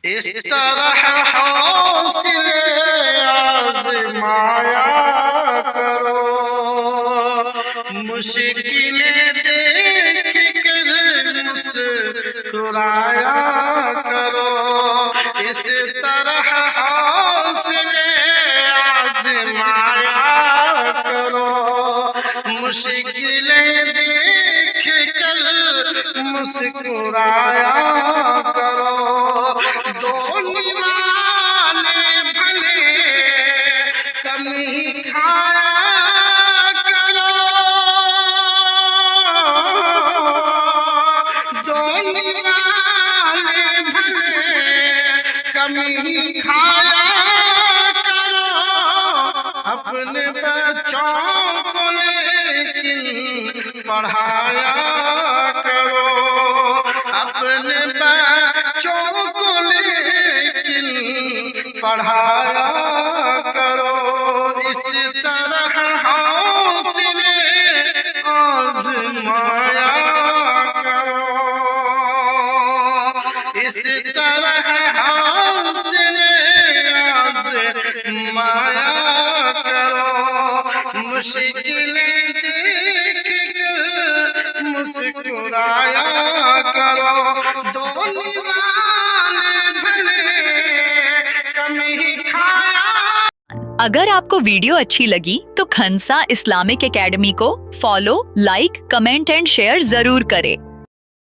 इस तरह हौसले आज़माया करो, मुश्किलें देख कर मुस्कुराया करो। इस तरह हौसले आज़माया करो, मुश्किलें देख कर मुस्कुराया करो। दो निवाले भले कम ही खाया करो, दो निवाले भले कम ही खाया करो। अपने बच्चों को लेकिन पढ़ाया करो, अपने बच्चों को लेकिन पढ़ाया करो। इस तरह हौसले आज़माया करो, इस तरह हौसले आज़माया करो। मुश्किलें देख कर मुस्कुराया करो। दो निवाले भले कम ही खाया। अगर आपको वीडियो अच्छी लगी तो खंसा इस्लामिक एकेडमी को follow, like, comment and share जरूर करें।